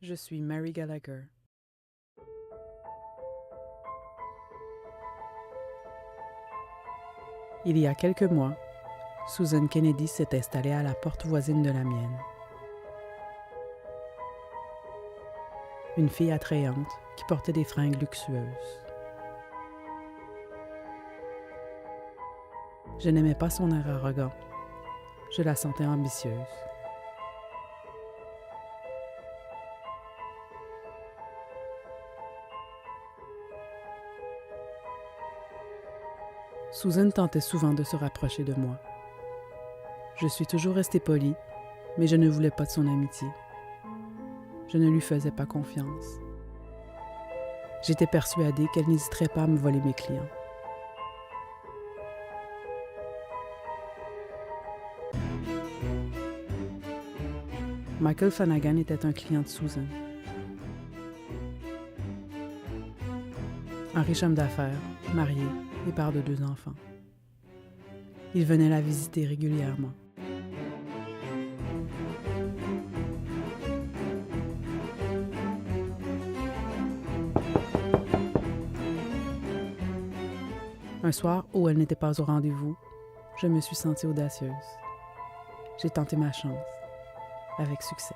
Je suis Mary Gallagher. Il y a quelques mois, Susan Kennedy s'est installée à la porte voisine de la mienne. Une fille attrayante qui portait des fringues luxueuses. Je n'aimais pas son air arrogant. Je la sentais ambitieuse. Susan tentait souvent de se rapprocher de moi. Je suis toujours restée polie, mais je ne voulais pas de son amitié. Je ne lui faisais pas confiance. J'étais persuadée qu'elle n'hésiterait pas à me voler mes clients. Michael Flanagan était un client de Susan. Un riche homme d'affaires, marié et père de 2 enfants. Il venait la visiter régulièrement. Un soir où elle n'était pas au rendez-vous, je me suis sentie audacieuse. J'ai tenté ma chance, avec succès.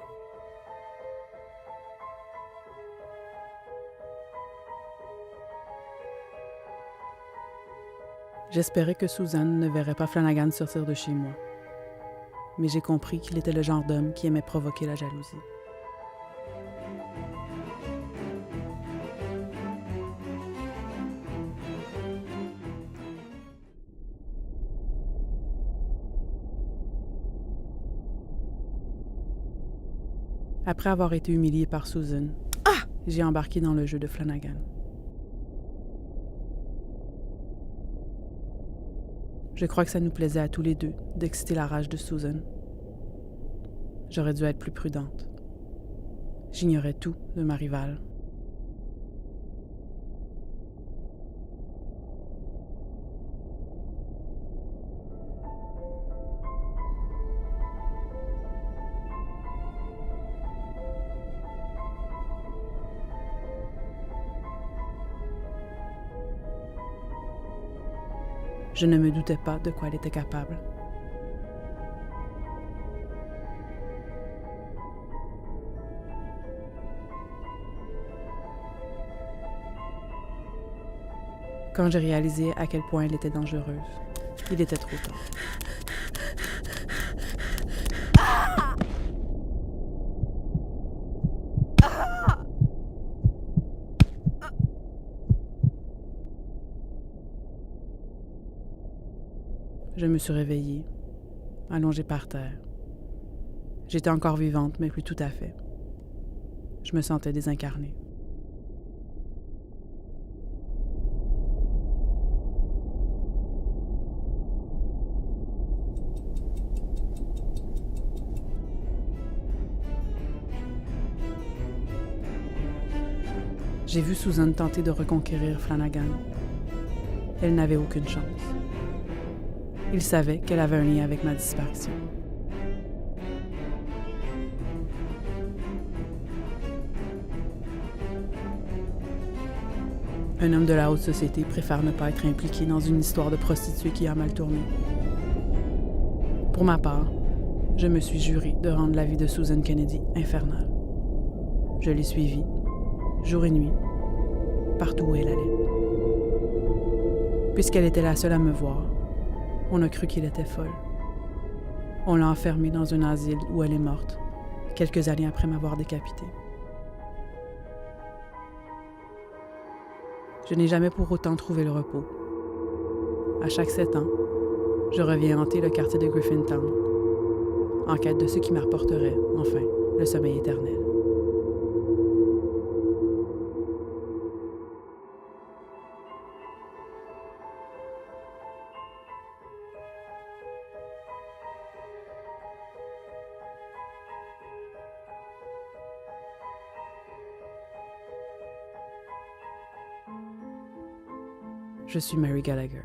J'espérais que Susan ne verrait pas Flanagan sortir de chez moi. Mais j'ai compris qu'il était le genre d'homme qui aimait provoquer la jalousie. Après avoir été humiliée par Susan, j'ai embarqué dans le jeu de Flanagan. Je crois que ça nous plaisait à tous les deux d'exciter la rage de Susan. J'aurais dû être plus prudente. J'ignorais tout de ma rivale. Je ne me doutais pas de quoi elle était capable. Quand j'ai réalisé à quel point elle était dangereuse, il était trop tard. Je me suis réveillée, allongée par terre. J'étais encore vivante, mais plus tout à fait. Je me sentais désincarnée. J'ai vu Susan tenter de reconquérir Flanagan. Elle n'avait aucune chance. Il savait qu'elle avait un lien avec ma disparition. Un homme de la haute société préfère ne pas être impliqué dans une histoire de prostituée qui a mal tourné. Pour ma part, je me suis juré de rendre la vie de Susan Kennedy infernale. Je l'ai suivie, jour et nuit, partout où elle allait. Puisqu'elle était la seule à me voir, on a cru qu'elle était folle. On l'a enfermée dans un asile où elle est morte, quelques années après m'avoir décapitée. Je n'ai jamais pour autant trouvé le repos. À chaque 7 ans, je reviens hanter le quartier de Griffintown, en quête de ce qui m'apporterait, enfin, le sommeil éternel. Je suis Mary Gallagher.